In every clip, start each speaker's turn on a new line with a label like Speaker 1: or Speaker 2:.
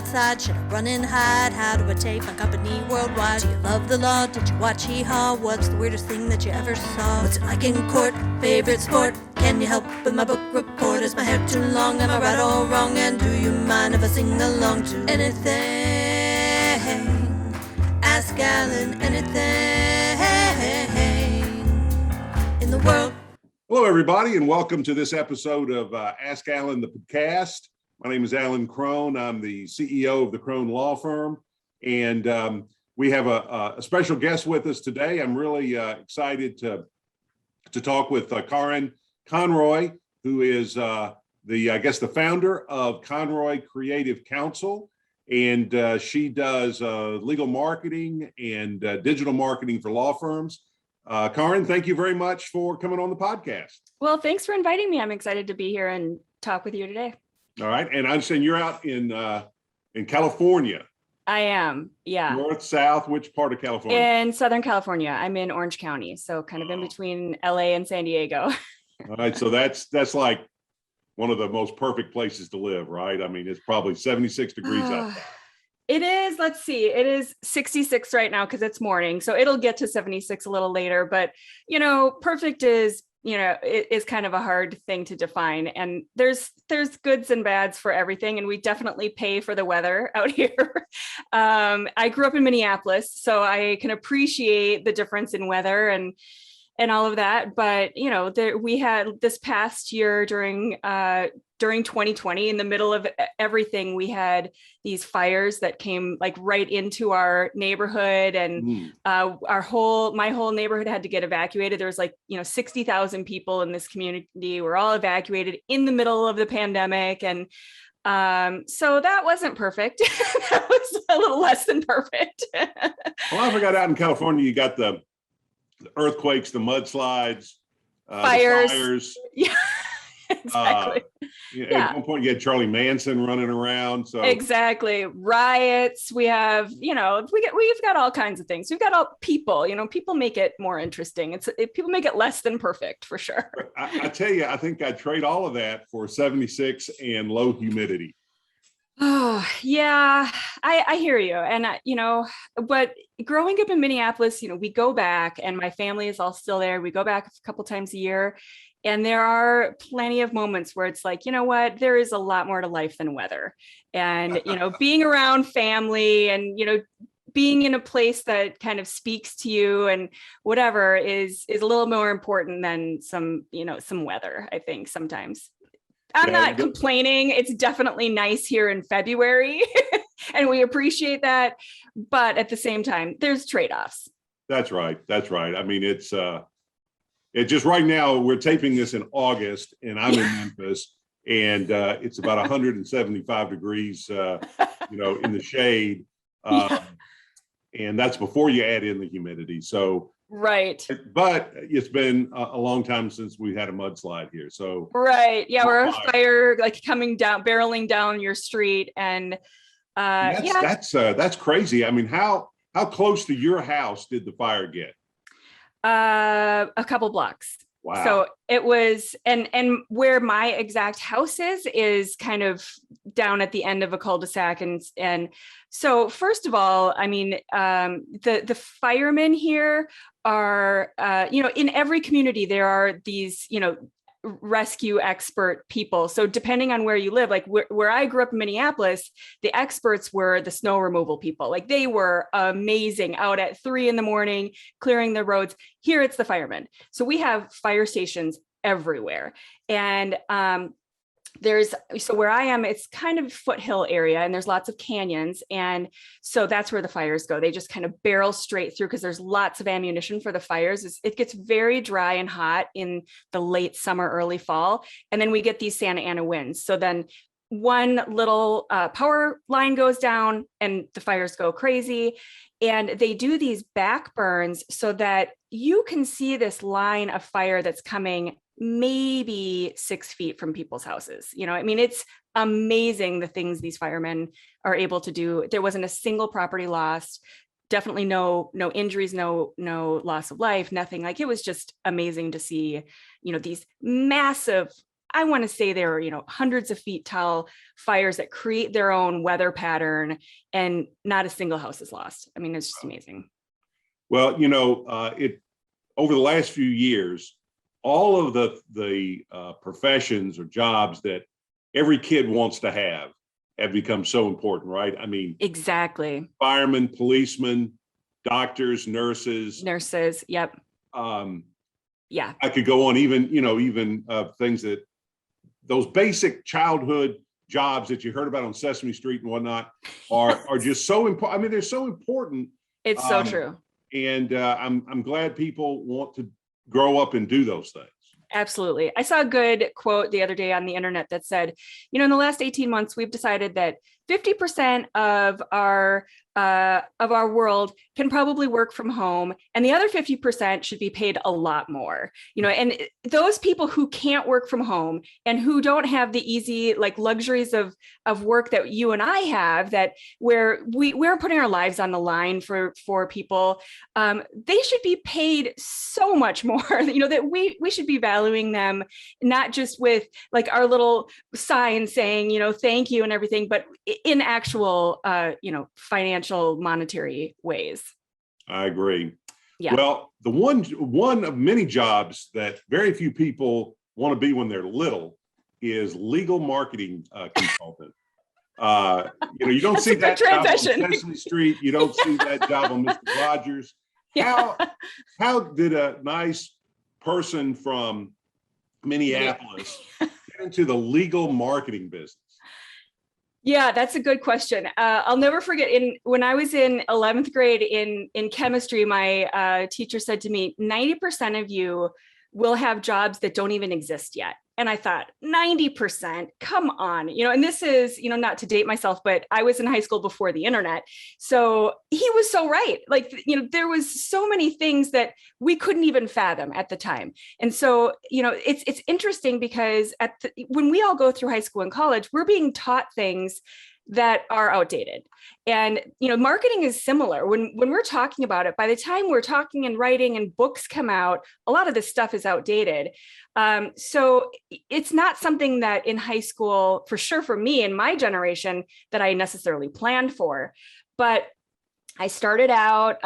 Speaker 1: outside? Should I run and hide? How do I take my company worldwide? Do you love the law? Did you watch Hee-Haw? What's the weirdest thing that you ever saw? What's it like in court? Favorite sport? Can you help with my book report? Is my hair too long? Am I right or wrong? And do you mind if I sing along to anything? Ask Alan anything in the world.
Speaker 2: Hello, everybody, and welcome to this episode of Ask Alan, the podcast. My name is Alan Crone. I'm the CEO of the Crone Law Firm, and we have a special guest with us today. I'm really excited to talk with Karin Conroy, who is the founder of Conroy Creative Counsel, and she does legal marketing and digital marketing for law firms. Karin, thank you very much for coming on the podcast.
Speaker 3: Well, thanks for inviting me. I'm excited to be here and talk with you today.
Speaker 2: All right. And I understand you're out in California. I
Speaker 3: am. Yeah.
Speaker 2: North, south, which part of California?
Speaker 3: In Southern California. I'm in Orange County. So kind of in between LA and San Diego.
Speaker 2: All right. So that's like one of the most perfect places to live, right? I mean, it's probably 76 degrees out there.
Speaker 3: It is, let's see, it is 66 right now because it's morning. So it'll get to 76 a little later, but perfect is, it is kind of a hard thing to define. And there's goods and bads for everything. And we definitely pay for the weather out here. I grew up in Minneapolis, so I can appreciate the difference in weather and all of that. But, we had this past year during 2020, in the middle of everything, we had these fires that came like right into our neighborhood, and my whole neighborhood had to get evacuated. There was 60,000 people in this community. We're all evacuated in the middle of the pandemic. And so that wasn't perfect. That was a little less than perfect.
Speaker 2: Well, I forgot out in California, you got the earthquakes, the mudslides,
Speaker 3: fires. Yeah. Exactly.
Speaker 2: At one point you had Charlie Manson running around. So
Speaker 3: exactly. Riots. We have, we've got all kinds of things. We've got all people, people make it more interesting. People make it less than perfect for sure.
Speaker 2: I tell you, I think I'd trade all of that for 76 and low humidity.
Speaker 3: Oh, yeah, I hear you. And, but growing up in Minneapolis, we go back and my family is all still there. We go back a couple times a year. And there are plenty of moments where it's like, there is a lot more to life than weather. And, being around family and, being in a place that kind of speaks to you and whatever is a little more important than some weather, I think sometimes. I'm not complaining. It's definitely nice here in February and we appreciate that. But at the same time, there's trade-offs.
Speaker 2: That's right. I mean, it's just right now we're taping this in August and I'm in Memphis and it's about 175 degrees, in the shade. And that's before you add in the humidity. So
Speaker 3: right.
Speaker 2: But it's been a long time since we had a mudslide here. So
Speaker 3: right. Yeah. We're a fire coming down, barreling down your street. And that's crazy.
Speaker 2: I mean, how close to your house did the fire get?
Speaker 3: A couple blocks.
Speaker 2: Wow.
Speaker 3: So it was, and where my exact house is kind of down at the end of a cul-de-sac. And so first of all, I mean, the firemen here are, in every community, there are these, rescue expert people. So depending on where you live, like where I grew up in Minneapolis, the experts were the snow removal people. Like they were amazing out at 3 a.m, clearing the roads. Here it's the firemen. So we have fire stations everywhere. And so where I am, it's kind of foothill area and there's lots of canyons. And so that's where the fires go. They just kind of barrel straight through because there's lots of ammunition for the fires. It gets very dry and hot in the late summer, early fall. And then we get these Santa Ana winds. So then one little power line goes down and the fires go crazy. And they do these back burns so that you can see this line of fire that's coming maybe 6 feet from people's houses. It's amazing the things these firemen are able to do. There wasn't a single property lost, definitely no injuries, no loss of life, nothing. Like it was just amazing to see, these massive I want to say there are, hundreds of feet tall fires that create their own weather pattern, and not a single house is lost. I mean, it's just amazing.
Speaker 2: Well, it over the last few years, all of the professions or jobs that every kid wants to have become so important, right? I mean,
Speaker 3: exactly.
Speaker 2: Firemen, policemen, doctors, nurses.
Speaker 3: Yep. Yeah.
Speaker 2: I could go on, even things that those basic childhood jobs that you heard about on Sesame Street and whatnot are just so important. I mean, they're so important.
Speaker 3: It's so true.
Speaker 2: And I'm glad people want to grow up and do those things.
Speaker 3: Absolutely. I saw a good quote the other day on the internet that said, in the last 18 months, we've decided that 50% of our world can probably work from home, and the other 50% should be paid a lot more. And those people who can't work from home and who don't have the easy luxuries of work that you and I have, that where we're putting our lives on the line for people, they should be paid so much more. That we should be valuing them, not just with our little sign saying thank you and everything, but in actual financial, monetary ways.
Speaker 2: I agree.
Speaker 3: Yeah.
Speaker 2: Well, the one of many jobs that very few people want to be when they're little is legal marketing consultant. You don't see that job on Sesame Street. You don't see that job on Mr. Rogers.
Speaker 3: Yeah.
Speaker 2: How did a nice person from Minneapolis get into the legal marketing business?
Speaker 3: Yeah, that's a good question. I'll never forget, when I was in 11th grade in chemistry, my teacher said to me, 90% of you will have jobs that don't even exist yet. And I thought, 90%, come on, and this is, not to date myself, but I was in high school before the internet. So he was so right. There was so many things that we couldn't even fathom at the time. And so, it's interesting because when we all go through high school and college, we're being taught things that are outdated. And, marketing is similar. When we're talking about it, by the time we're talking and writing and books come out, a lot of this stuff is outdated. So it's not something that in high school, for sure, for me and my generation, that I necessarily planned for. But I started out,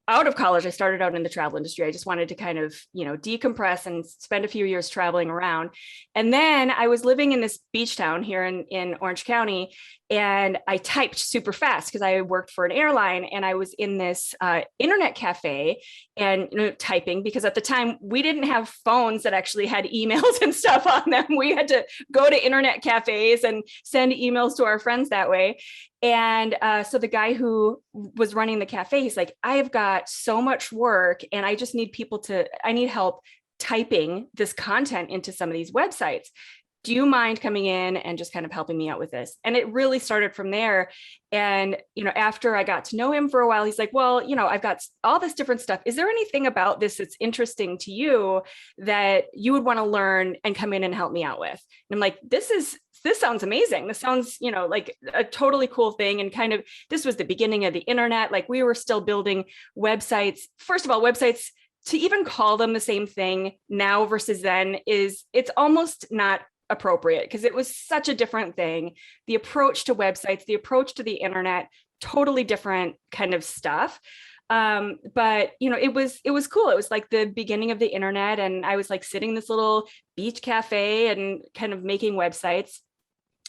Speaker 3: out of college, I started out in the travel industry. I just wanted to kind of, decompress and spend a few years traveling around. And then I was living in this beach town here in Orange County, and I typed super fast because I worked for an airline, and I was in this internet cafe and typing, because at the time we didn't have phones that actually had emails and stuff on them. We had to go to internet cafes and send emails to our friends that way. And so the guy who was running the cafe, he's like, I have got so much work and I just need I need help typing this content into some of these websites. Do you mind coming in and just kind of helping me out with this? And it really started from there. And, after I got to know him for a while, he's like, well, I've got all this different stuff. Is there anything about this that's interesting to you that you would want to learn and come in and help me out with? And I'm like, this sounds amazing. This sounds, like a totally cool thing. And this was the beginning of the internet. We were still building websites. First of all, websites, to even call them the same thing now versus then it's almost not appropriate, because it was such a different thing. The approach to websites, the approach to the internet, totally different kind of stuff. But it was cool. It was like the beginning of the internet, and I was sitting in this little beach cafe and kind of making websites.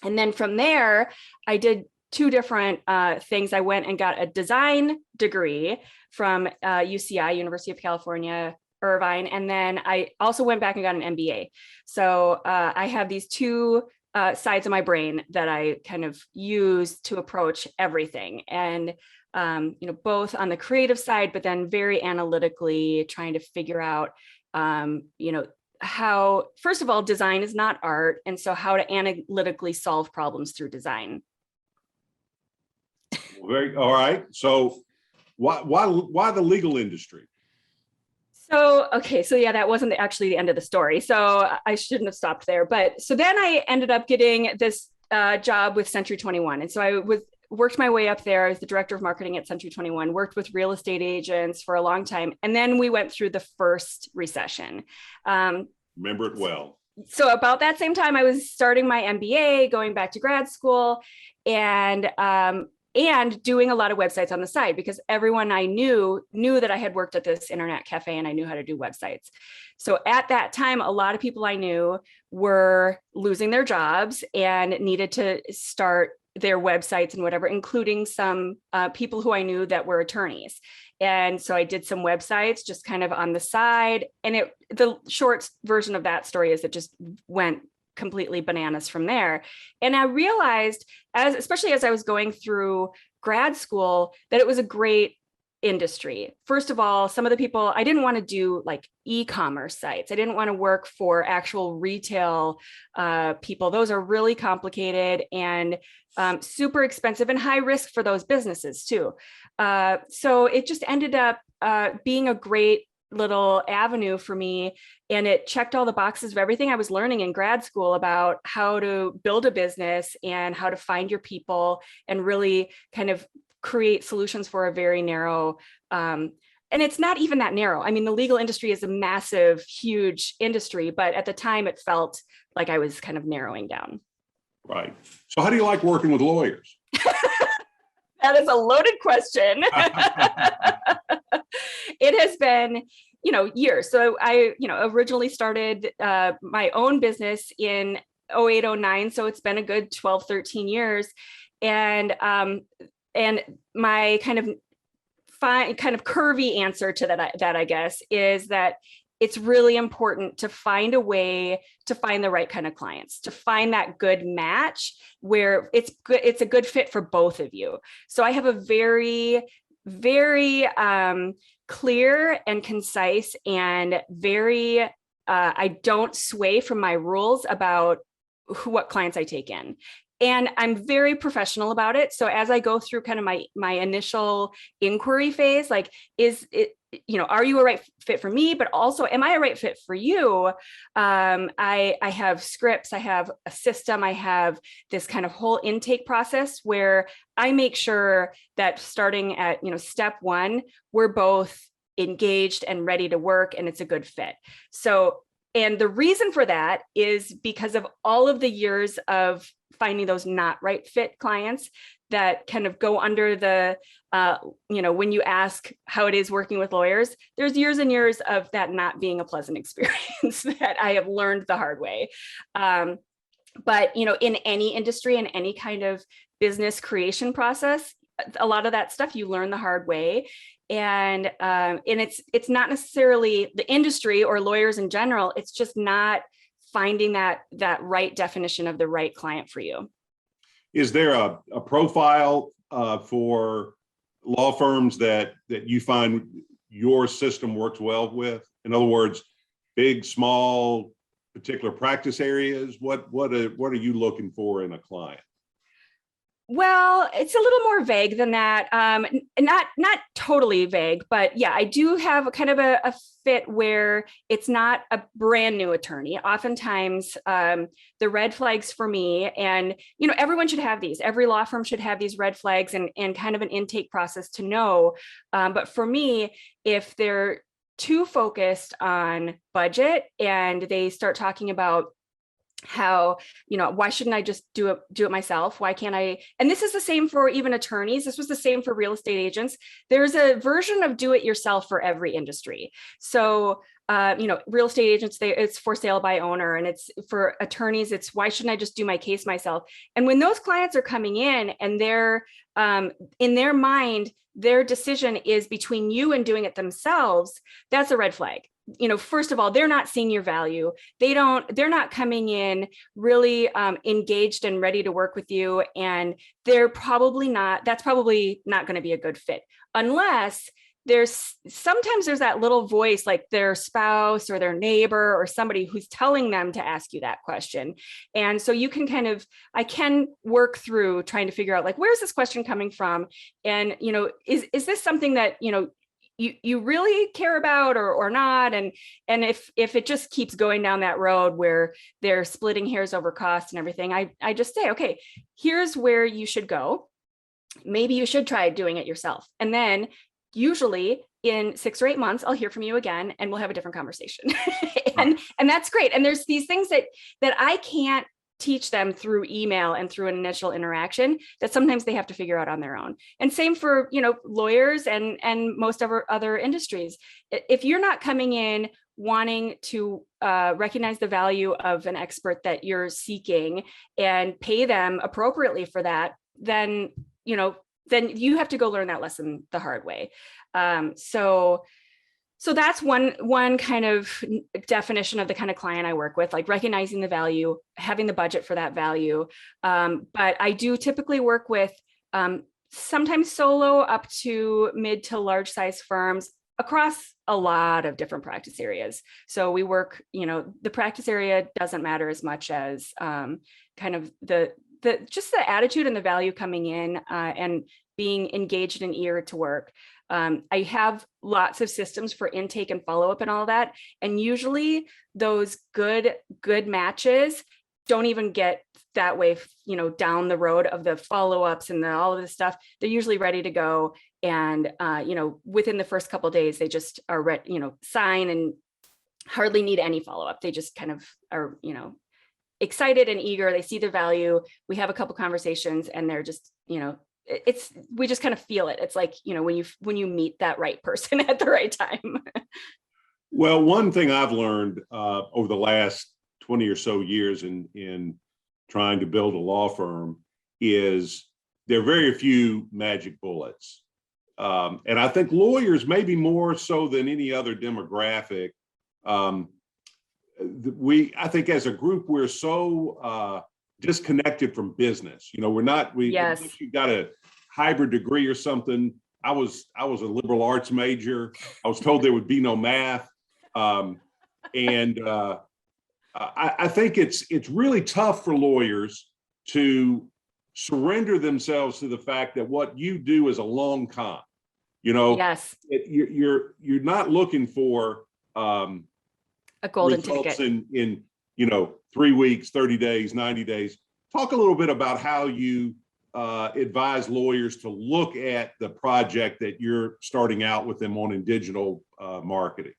Speaker 3: And then from there, I did two different things. I went and got a design degree from UCI, University of California, Irvine. And then I also went back and got an MBA. So I have these two sides of my brain that I kind of use to approach everything. And, both on the creative side, but then very analytically trying to figure out, how, first of all, design is not art. And so how to analytically solve problems through design.
Speaker 2: All right. So why the legal industry?
Speaker 3: So yeah, that wasn't actually the end of the story. So I shouldn't have stopped there. But so then I ended up getting this job with Century 21. And so I worked my way up there as the director of marketing at Century 21, worked with real estate agents for a long time. And then we went through the first recession.
Speaker 2: Remember it well.
Speaker 3: So about that same time, I was starting my MBA, going back to grad school, and doing a lot of websites on the side, because everyone I knew that I had worked at this internet cafe and I knew how to do websites. So at that time, a lot of people I knew were losing their jobs and needed to start their websites and whatever, including some people who I knew that were attorneys. And so I did some websites just kind of on the side. And the short version of that story is it just went completely bananas from there. And I realized, especially as I was going through grad school, that it was a great industry. First of all, some of the people, I didn't want to do like e-commerce sites. I didn't want to work for actual retail people. Those are really complicated and super expensive and high risk for those businesses too. So it just ended up being a great little avenue for me. And it checked all the boxes of everything I was learning in grad school about how to build a business and how to find your people and really kind of create solutions for a very narrow, and it's not even that narrow. I mean, the legal industry is a massive, huge industry, but at the time it felt like I was kind of narrowing down.
Speaker 2: Right. So how do you like working with lawyers?
Speaker 3: That is a loaded question. It has been, years. So I, originally started my own business in 08, 09. So it's been a good 12, 13 years. And my kind of curvy answer to that I guess is that it's really important to find a way to find the right kind of clients, to find that good match where it's a good fit for both of you. So I have a very, very clear and concise and very, I don't sway from my rules about what clients I take in. And I'm very professional about it. So as I go through kind of my initial inquiry phase, like, is it, are you a right fit for me? But also, am I a right fit for you? I have scripts, I have a system, I have this kind of whole intake process where I make sure that starting at, step one, we're both engaged and ready to work and it's a good fit. So, and the reason for that is because of all of the years of finding those not right fit clients that kind of go under the, when you ask how it is working with lawyers, there's years and years of that not being a pleasant experience that I have learned the hard way. But, in any industry and any kind of business creation process, a lot of that stuff you learn the hard way. And it's not necessarily the industry or lawyers in general. It's just not finding that right definition of the right client for you.
Speaker 2: Is there a profile for law firms that you find your system works well with? In other words, big, small, particular practice areas? What are you looking for in a client?
Speaker 3: Well, it's a little more vague than that. Not totally vague, but yeah, I do have a kind of a fit where it's not a brand new attorney. Oftentimes, the red flags for me, and everyone should have these. Every law firm should have these red flags and kind of an intake process to know. But for me, if they're too focused on budget and they start talking about how, why shouldn't I just do it myself? Why can't I? And this is the same for even attorneys. This was the same for real estate agents. There's a version of do it yourself for every industry. So, real estate agents, it's for sale by owner, and it's for attorneys. It's why shouldn't I just do my case myself? And when those clients are coming in and they're in their mind, their decision is between you and doing it themselves, that's a red flag. First of all, they're not seeing your value. They're not coming in really engaged and ready to work with you. And that's probably not going to be a good fit unless sometimes there's that little voice like their spouse or their neighbor or somebody who's telling them to ask you that question. And so you can I can work through trying to figure out like, where's this question coming from? And, is this something that, you really care about or not? And if it just keeps going down that road where they're splitting hairs over cost and everything, I just say, okay, here's where you should go. Maybe you should try doing it yourself. And then usually in 6 or 8 months, I'll hear from you again and we'll have a different conversation. and that's great. And there's these things that I can't teach them through email and through an initial interaction that sometimes they have to figure out on their own. And same for, lawyers and most of our other industries. If you're not coming in wanting to recognize the value of an expert that you're seeking and pay them appropriately for that, then you have to go learn that lesson the hard way. So that's one kind of definition of the kind of client I work with, like recognizing the value, having the budget for that value. But I do typically work with sometimes solo up to mid to large size firms across a lot of different practice areas. So we work, the practice area doesn't matter as much as kind of just the attitude and the value coming in and being engaged and eager to work. I have lots of systems for intake and follow-up and all of that. And usually those good matches don't even get that way, down the road of the follow-ups and all of this stuff. They're usually ready to go. And, within the first couple of days, they just are ready, sign and hardly need any follow-up. They just kind of are, excited and eager. They see the value. We have a couple conversations and they're just, we just kind of feel it. It's like, when you meet that right person at the right time.
Speaker 2: Well, one thing I've learned over the last 20 or so years in trying to build a law firm is there are very few magic bullets. And I think lawyers, maybe more so than any other demographic, I think as a group, we're so disconnected from business.
Speaker 3: Yes.
Speaker 2: Unless you got a hybrid degree or something. I was a liberal arts major. I was told there would be no math. I think it's really tough for lawyers to surrender themselves to the fact that what you do is a long con.
Speaker 3: Yes.
Speaker 2: You're not looking for
Speaker 3: a golden
Speaker 2: results
Speaker 3: ticket
Speaker 2: in 3 weeks, 30 days, 90 days. Talk a little bit about how you advise lawyers to look at the project that you're starting out with them on in digital marketing.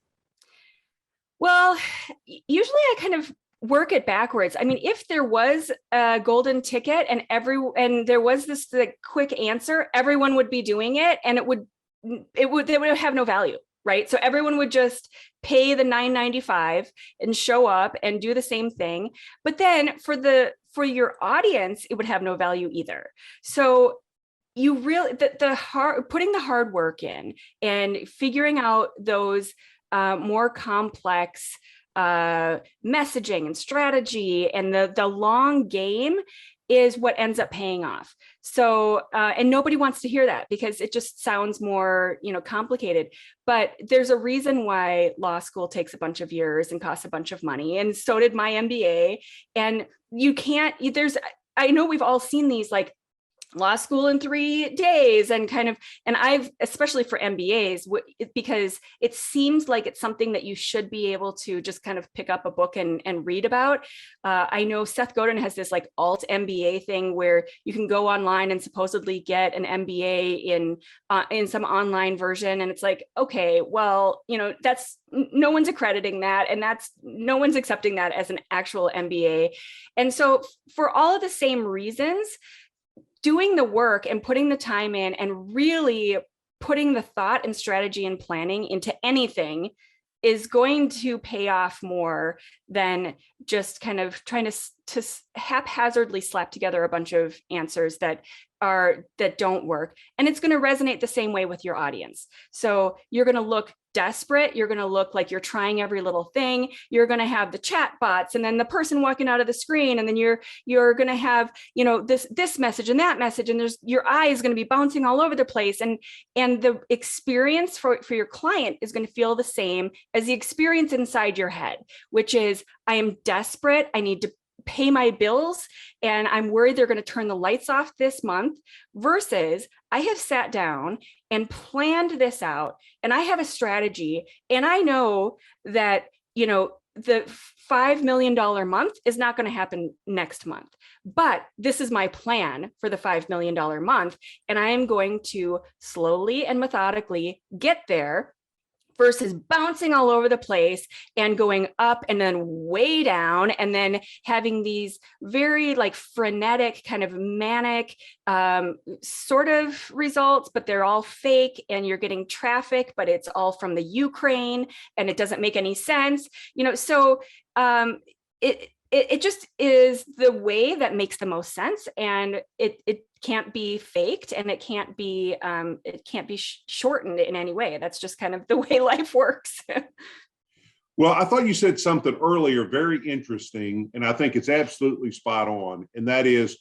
Speaker 3: Well, usually I kind of work it backwards. I mean, if there was a golden ticket and there was this quick answer, everyone would be doing it, and they would have no value, right? So everyone would just pay the $9.95 and show up and do the same thing. But then for your audience, it would have no value either. So you really putting the hard work in and figuring out those more complex messaging and strategy and the long game is what ends up paying off. So, and nobody wants to hear that because it just sounds more, complicated, but there's a reason why law school takes a bunch of years and costs a bunch of money. And so did my MBA. And I know we've all seen these like law school in 3 days and I've, especially for MBAs, because it seems like it's something that you should be able to just kind of pick up a book and read about. I know Seth Godin has this like alt MBA thing where you can go online and supposedly get an MBA in some online version. And it's like, okay, well, that's no one's accrediting that. And no one's accepting that as an actual MBA. And so for all of the same reasons, doing the work and putting the time in and really putting the thought and strategy and planning into anything is going to pay off more than just kind of trying to haphazardly slap together a bunch of answers that don't work. And it's going to resonate the same way with your audience. So you're going to look desperate. You're going to look like you're trying every little thing. You're going to have the chat bots and then the person walking out of the screen. And then you're going to have, this message and that message. And your eye is going to be bouncing all over the place. And the experience for your client is going to feel the same as the experience inside your head, which is, I am desperate. I need to pay my bills and I'm worried they're going to turn the lights off this month, versus I have sat down and planned this out and I have a strategy and I know that, the $5 million month is not going to happen next month, but this is my plan for the $5 million month. And I am going to slowly and methodically get there versus bouncing all over the place and going up and then way down, and then having these very like frenetic kind of manic sort of results, but they're all fake, and you're getting traffic, but it's all from the Ukraine and it doesn't make any sense, so it just is the way that makes the most sense, and it can't be faked, and it can't be shortened in any way. That's just kind of the way life works.
Speaker 2: Well, I thought you said something earlier very interesting, and I think it's absolutely spot on. And that is,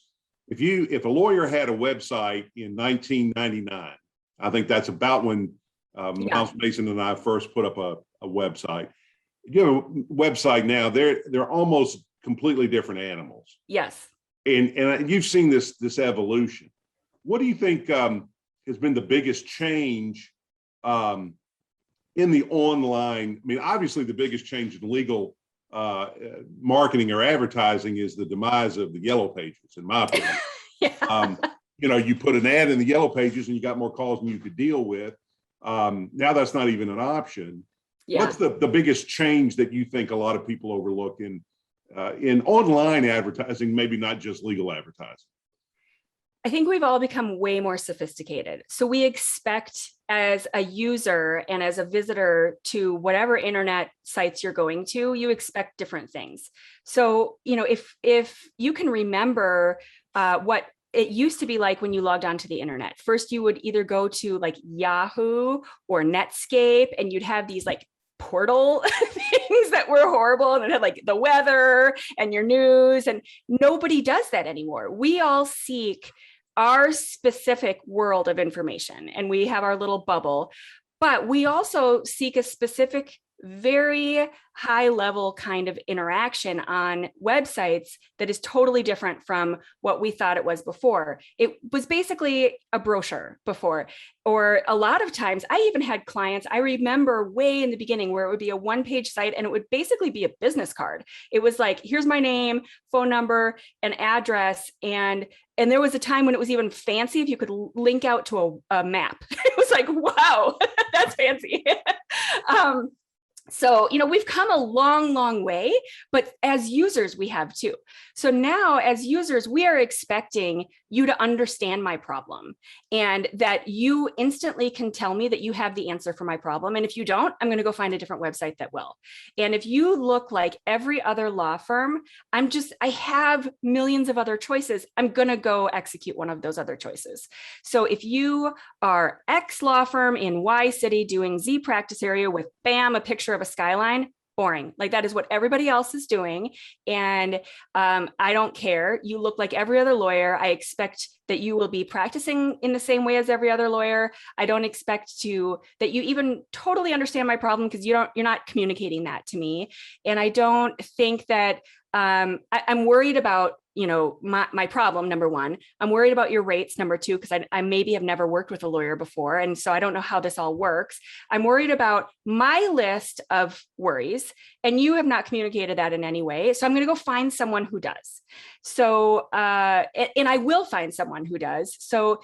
Speaker 2: if a lawyer had a website in 1999, I think that's about when Miles Mason and I first put up a website. You have a website now, they're almost completely different animals.
Speaker 3: Yes.
Speaker 2: And you've seen this evolution. What do you think has been the biggest change in the online? I mean, obviously the biggest change in legal marketing or advertising is the demise of the yellow pages, in my opinion. You put an ad in the yellow pages and you got more calls than you could deal with. Now that's not even an option. Yeah. What's the biggest change that you think a lot of people overlook in online advertising, maybe not just legal advertising?
Speaker 3: I think we've all become way more sophisticated. So we expect, as a user and as a visitor to whatever internet sites you're going to, you expect different things. So, if you can remember what it used to be like when you logged onto the internet, first you would either go to like Yahoo or Netscape, and you'd have these like portal things that were horrible, and it had like the weather and your news, and nobody does that anymore. We all seek our specific world of information, and we have our little bubble, but we also seek a specific, very high level kind of interaction on websites that is totally different from what we thought it was before. It was basically a brochure before, or a lot of times I even had clients, I remember way in the beginning, where it would be a one-page site and it would basically be a business card. It was like, here's my name, phone number, and address. And there was a time when it was even fancy if you could link out to a map. It was like, wow, that's fancy. So, we've come a long, long way, but as users, we have too. So now as users, we are expecting you to understand my problem, and that you instantly can tell me that you have the answer for my problem. And if you don't, I'm going to go find a different website that will. And if you look like every other law firm, I have millions of other choices. I'm going to go execute one of those other choices. So if you are X law firm in Y city doing Z practice area with bam, a picture of a skyline, boring. Like that is what everybody else is doing. And I don't care. You look like every other lawyer. I expect that you will be practicing in the same way as every other lawyer. I don't expect that you even totally understand my problem, because you're not communicating that to me. And I don't think that I'm worried about my problem, number one. I'm worried about your rates, number two, because I maybe have never worked with a lawyer before, and so I don't know how this all works. I'm worried about my list of worries, and you have not communicated that in any way. So I'm going to go find someone who does. So, and I will find someone who does. So,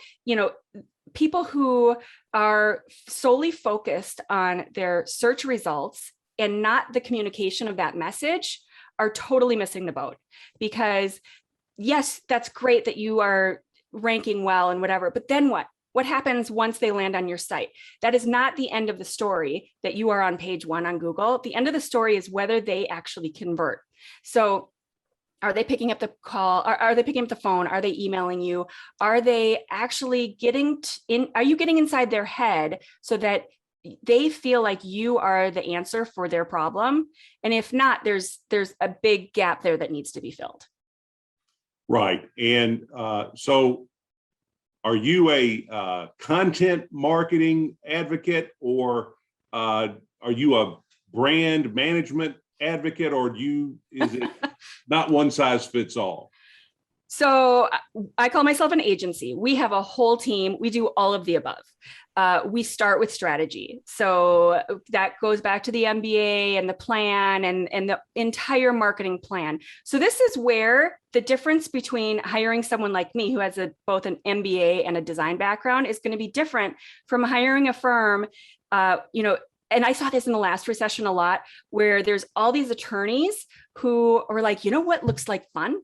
Speaker 3: people who are solely focused on their search results and not the communication of that message are totally missing the boat. Because yes, that's great that you are ranking well and whatever, but then what? What happens once they land on your site? That is not the end of the story, that you are on page 1 on Google. The end of the story is whether they actually convert. So are they picking up the call? Are they picking up the phone? Are they emailing you? Are they actually are you getting inside their head so that they feel like you are the answer for their problem? And if not, there's a big gap there that needs to be filled.
Speaker 2: Right. And so are you a content marketing advocate, or are you a brand management advocate, or is it not one size fits all?
Speaker 3: So I call myself an agency. We have a whole team. We do all of the above. We start with strategy. So that goes back to the MBA and the plan and the entire marketing plan. So this is where the difference between hiring someone like me, who has both an MBA and a design background, is going to be different from hiring a firm, and I saw this in the last recession a lot, where there's all these attorneys who are like, you know what looks like fun?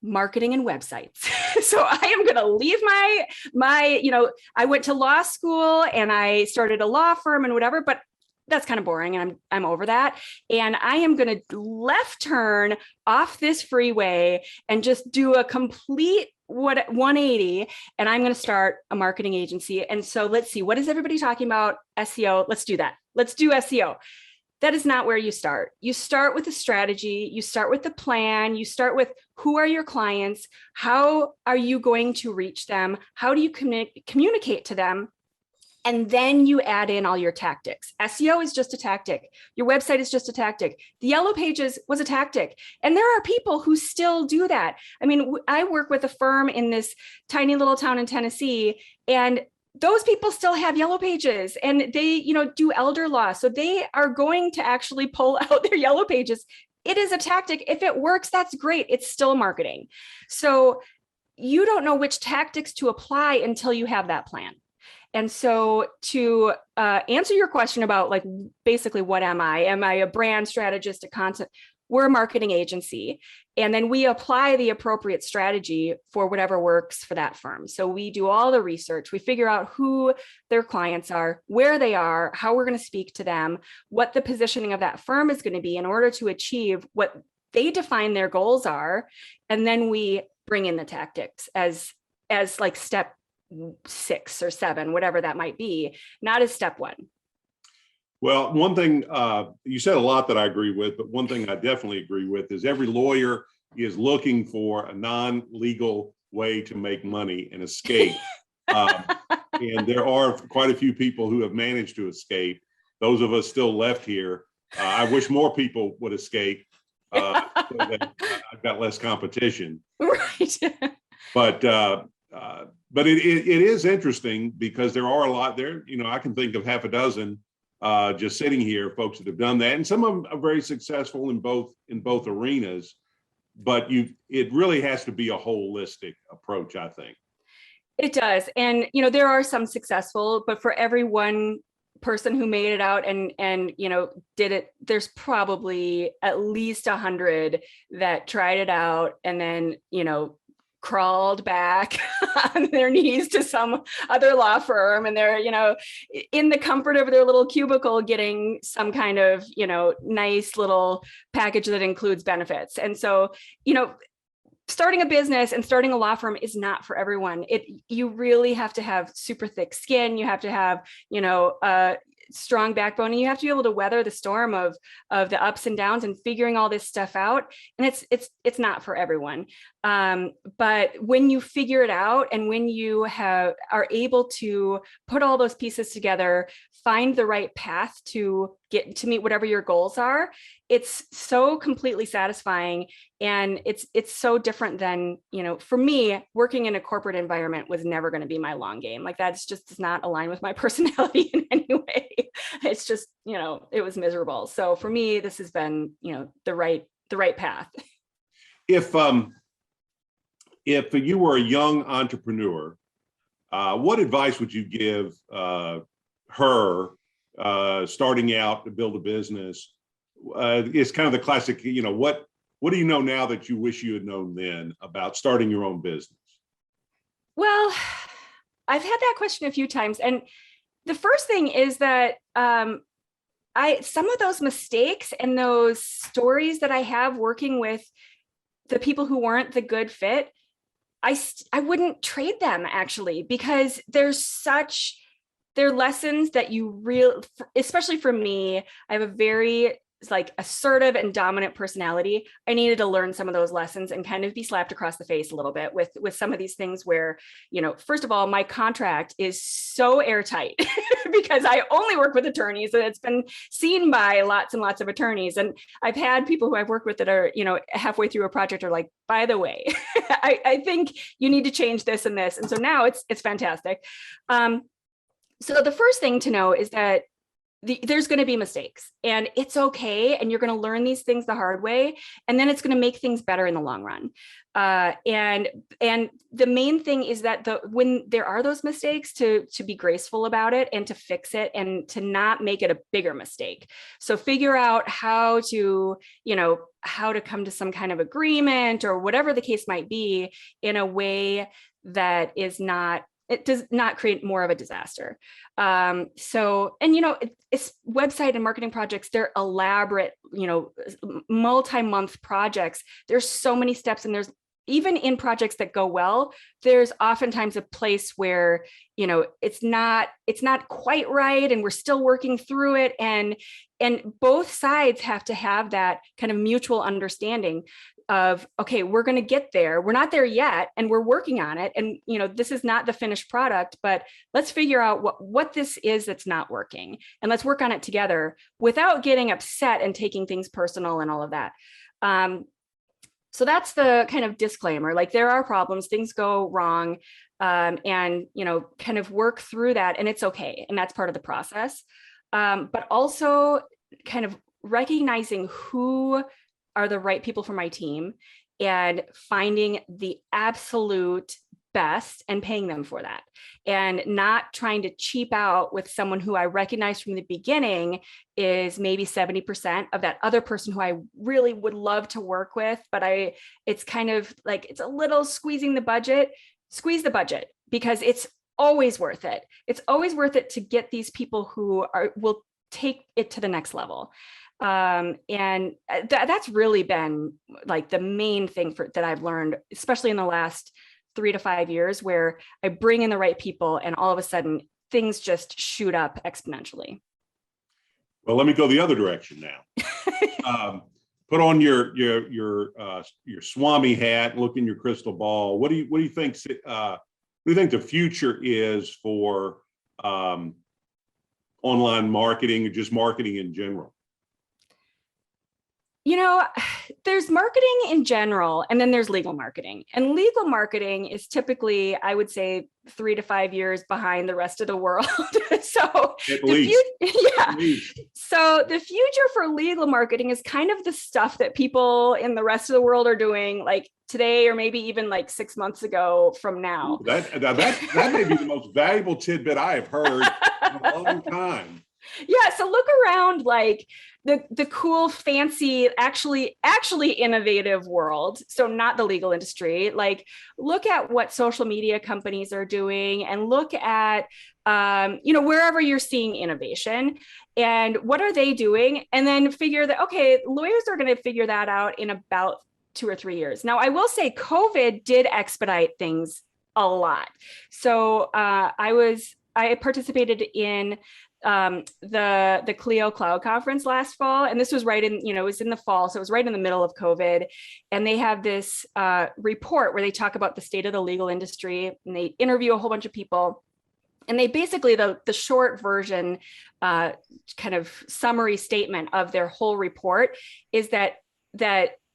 Speaker 3: Marketing and websites. So I am going to leave I went to law school and I started a law firm and whatever, but that's kind of boring. And I'm over that. And I am going to left turn off this freeway and just do a complete 180. And I'm going to start a marketing agency. And so let's see, what is everybody talking about? SEO. Let's do that. Let's do SEO. That is not where you start. You start with a strategy. You start with the plan. You start with who are your clients? How are you going to reach them? How do you communicate to them? And then you add in all your tactics. SEO is just a tactic. Your website is just a tactic. The yellow pages was a tactic. And there are people who still do that. I mean, I work with a firm in this tiny little town in Tennessee, and those people still have yellow pages, and they, do elder law. So they are going to actually pull out their yellow pages. It is a tactic. If it works, that's great. It's still marketing. So you don't know which tactics to apply until you have that plan. And so to answer your question about like, basically, what am I? Am I a brand strategist, a content? We're a marketing agency. And then we apply the appropriate strategy for whatever works for that firm. So we do all the research. We figure out who their clients are, where they are, how we're going to speak to them, what the positioning of that firm is going to be in order to achieve what they define their goals are. And then we bring in the tactics as like step 6 or 7, whatever that might be, not as step 1.
Speaker 2: Well, one thing, you said a lot that I agree with, but one thing I definitely agree with is every lawyer is looking for a non-legal way to make money and escape. And there are quite a few people who have managed to escape. Those of us still left here, I wish more people would escape so that I've got less competition.
Speaker 3: Right.
Speaker 2: But it is interesting because there are a lot there. I can think of half a dozen just sitting here, folks that have done that, and some of them are very successful in both arenas. But it really has to be a holistic approach, I think.
Speaker 3: It does, and there are some successful, but for every one person who made it out and did it, there's probably at least 100 that tried it out and then crawled back on their knees to some other law firm, and they're in the comfort of their little cubicle getting some kind of nice little package that includes benefits. And so starting a business and starting a law firm is not for everyone. You really have to have super thick skin. You have to have a strong backbone, and you have to be able to weather the storm of the ups and downs and figuring all this stuff out. And it's not for everyone. But when you figure it out, and when you are able to put all those pieces together, find the right path to get to meet whatever your goals are, it's so completely satisfying. And it's so different than, for me, working in a corporate environment was never going to be my long game. Like that's just does not align with my personality in any way. It's just, it was miserable. So for me, this has been, the right path.
Speaker 2: If you were a young entrepreneur, what advice would you give her starting out to build a business? It's kind of the classic, what do you know now that you wish you had known then about starting your own business?
Speaker 3: Well, I've had that question a few times. And the first thing is that some of those mistakes and those stories that I have working with the people who weren't the good fit, I wouldn't trade them actually, because they're lessons that especially for me, I have a very assertive and dominant personality. I needed to learn some of those lessons and kind of be slapped across the face a little bit with some of these things where, first of all, my contract is so airtight because I only work with attorneys, and it's been seen by lots and lots of attorneys. And I've had people who I've worked with that are, halfway through a project are like, by the way, I think you need to change this and this. And so now it's fantastic. So the first thing to know is that there's going to be mistakes, and it's okay. And you're going to learn these things the hard way. And then it's going to make things better in the long run. And the main thing is that when there are those mistakes, to be graceful about it and to fix it and to not make it a bigger mistake. So figure out how to come to some kind of agreement or whatever the case might be in a way that it does not create more of a disaster. It's website and marketing projects, they're elaborate, multi-month projects. There's so many steps, and there's even in projects that go well, there's oftentimes a place where, it's not quite right. And we're still working through it. And both sides have to have that kind of mutual understanding of, okay, we're going to get there. We're not there yet, and we're working on it. And, this is not the finished product, but let's figure out what this is that's not working. And let's work on it together without getting upset and taking things personal and all of that. So that's the kind of disclaimer. Like, there are problems, things go wrong, and, kind of work through that, and it's okay. And that's part of the process. But also kind of recognizing who are the right people for my team and finding the absolute best and paying them for that, and not trying to cheap out with someone who I recognize from the beginning is maybe 70% of that other person who I really would love to work with, but it's kind of like, it's a little squeeze the budget, because it's always worth it. It's always worth it to get these people who will take it to the next level. And that's really been like the main thing that I've learned, especially in the last 3 to 5 years, where I bring in the right people and all of a sudden things just shoot up exponentially.
Speaker 2: Well, let me go the other direction now. Put on your Swami hat, look in your crystal ball. What do you think? What do you think the future is for online marketing and just marketing in general?
Speaker 3: There's marketing in general, and then there's legal marketing. And legal marketing is typically, I would say, 3 to 5 years behind the rest of the world. So
Speaker 2: at least.
Speaker 3: So the future for legal marketing is kind of the stuff that people in the rest of the world are doing, like today, or maybe even like 6 months ago from now.
Speaker 2: That may be the most valuable tidbit I have heard in a long time.
Speaker 3: Yeah. So look around, like the cool, fancy, actually innovative world. So not the legal industry. Like, look at what social media companies are doing, and look at, wherever you're seeing innovation, and what are they doing? And then figure that, okay, lawyers are going to figure that out in about 2 or 3 years. Now, I will say COVID did expedite things a lot. So I participated in the Clio Cloud Conference last fall. And this was right in, it was in the fall. So it was right in the middle of COVID. And they have this report where they talk about the state of the legal industry, and they interview a whole bunch of people. And they basically, the short version, kind of summary statement of their whole report is that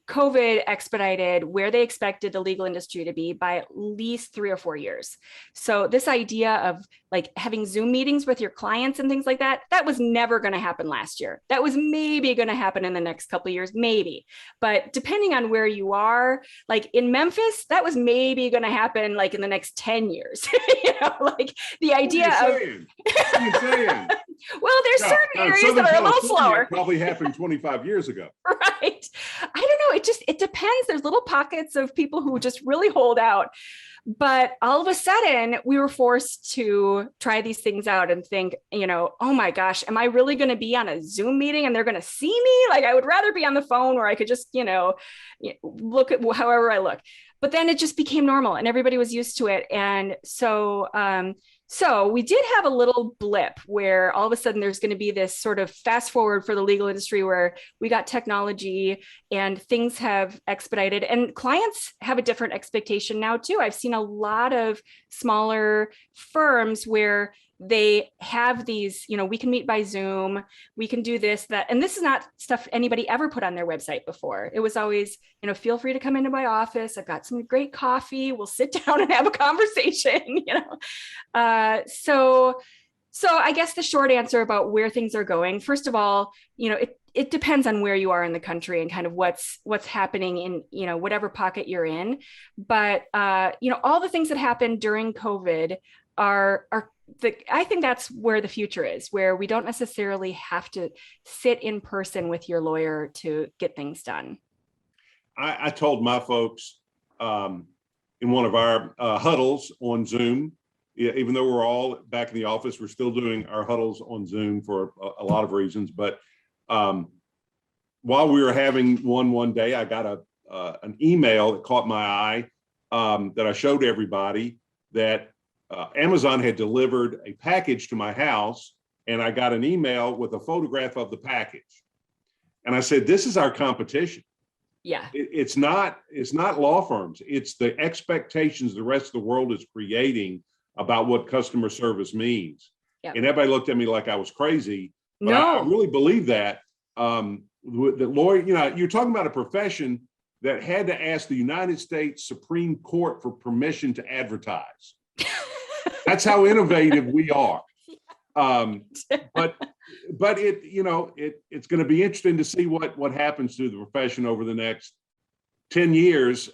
Speaker 3: COVID expedited where they expected the legal industry to be by at least 3 or 4 years. So this idea of like having Zoom meetings with your clients and things like that, that was never going to happen last year. That was maybe going to happen in the next couple of years, maybe. But depending on where you are, like in Memphis, that was maybe going to happen like in the next 10 years. Like the idea
Speaker 2: what are you saying?
Speaker 3: Well, there's certain areas that are a little slower.
Speaker 2: It probably happened 25 years ago.
Speaker 3: Right. I don't know. It depends. There's little pockets of people who just really hold out. But all of a sudden, we were forced to try these things out and think, oh my gosh, am I really going to be on a Zoom meeting and they're going to see me? Like, I would rather be on the phone where I could just, look at however I look. But then it just became normal and everybody was used to it. And so we did have a little blip where all of a sudden there's going to be this sort of fast forward for the legal industry where we got technology and things have expedited, and clients have a different expectation now too. I've seen a lot of smaller firms where they have these, we can meet by Zoom, we can do this, that, and this is not stuff anybody ever put on their website before. It was always, feel free to come into my office. I've got some great So I guess the short answer about where things are going, first of all, it depends on where you are in the country and kind of what's happening in, whatever pocket you're in. But, all the things that happened during COVID I think that's where the future is, where we don't necessarily have to sit in person with your lawyer to get things done.
Speaker 2: I told my folks in one of our huddles on Zoom, even though we're all back in the office, we're still doing our huddles on Zoom for a lot of reasons. But while we were having one day, I got an email that caught my eye that I showed everybody that Amazon had delivered a package to my house, and I got an email with a photograph of the package. And I said, this is our competition.
Speaker 3: Yeah.
Speaker 2: It's not law firms. It's the expectations the rest of the world is creating about what customer service means.
Speaker 3: Yep.
Speaker 2: And everybody looked at me like I was crazy. But
Speaker 3: No.
Speaker 2: I really believe that. The lawyer, you're talking about a profession that had to ask the United States Supreme Court for permission to advertise. That's how innovative we are. But it's going to be interesting to see what happens to the profession over the next 10 years.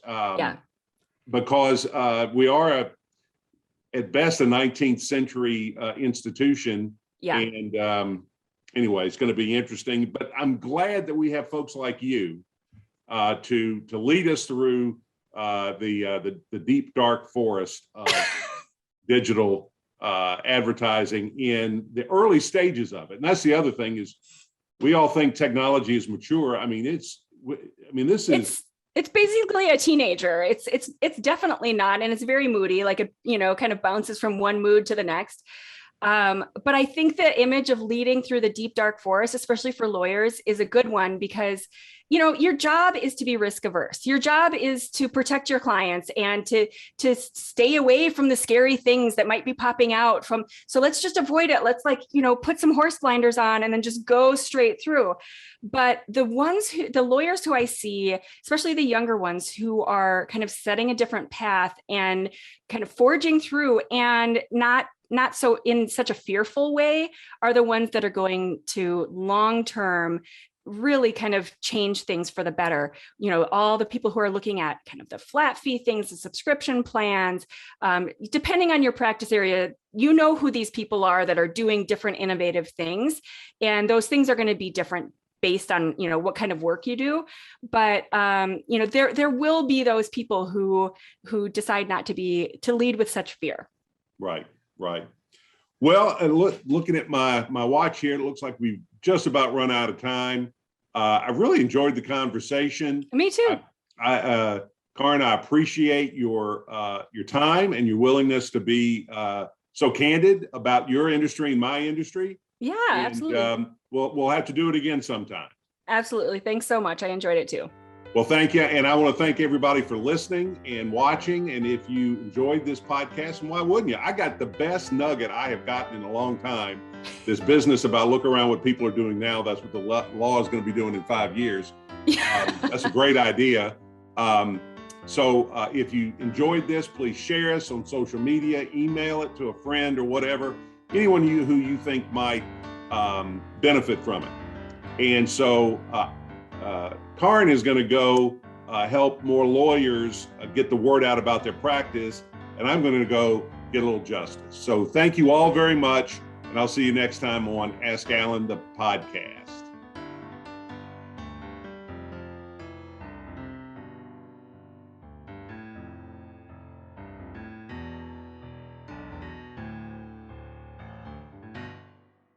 Speaker 2: Because we are at best a 19th century institution.
Speaker 3: Yeah.
Speaker 2: And anyway, it's going to be interesting. But I'm glad that we have folks like you to lead us through the deep dark forest of digital advertising in the early stages of it. And that's the other thing is we all think technology is mature.
Speaker 3: It's basically a teenager. It's definitely not. And it's very moody, like kind of bounces from one mood to the next. But I think the image of leading through the deep, dark forest, especially for lawyers, is a good one because, your job is to be risk averse. Your job is to protect your clients and to stay away from the scary things that might be popping out from. So let's just avoid it. Let's put some horse blinders on and then just go straight through. But the lawyers who I see, especially the younger ones who are kind of setting a different path and kind of forging through and not so in such a fearful way, are the ones that are going to long-term really kind of change things for the better. All the people who are looking at kind of the flat fee things, the subscription plans, depending on your practice area, who these people are that are doing different innovative things. And those things are going to be different based on, what kind of work you do. But, there will be those people who decide not to lead with such fear.
Speaker 2: Right. Well, and looking at my watch here, it looks like we've just about run out of time. I really enjoyed the conversation.
Speaker 3: Me too.
Speaker 2: Karin, I appreciate your time and your willingness to be so candid about your industry and my industry.
Speaker 3: Yeah, absolutely.
Speaker 2: We'll have to do it again sometime.
Speaker 3: Absolutely. Thanks so much. I enjoyed it too.
Speaker 2: Well, thank you. And I want to thank everybody for listening and watching. And if you enjoyed this podcast, and why wouldn't you? I got the best nugget I have gotten in a long time. This business about look around what people are doing now. That's what the law is going to be doing in 5 years. That's a great idea. So if you enjoyed this, please share us on social media, email it to a friend or whatever, anyone who you think might benefit from it. And so Karin is going to go help more lawyers get the word out about their practice, and I'm going to go get a little justice. So thank you all very much, and I'll see you next time on Ask Alan, the podcast.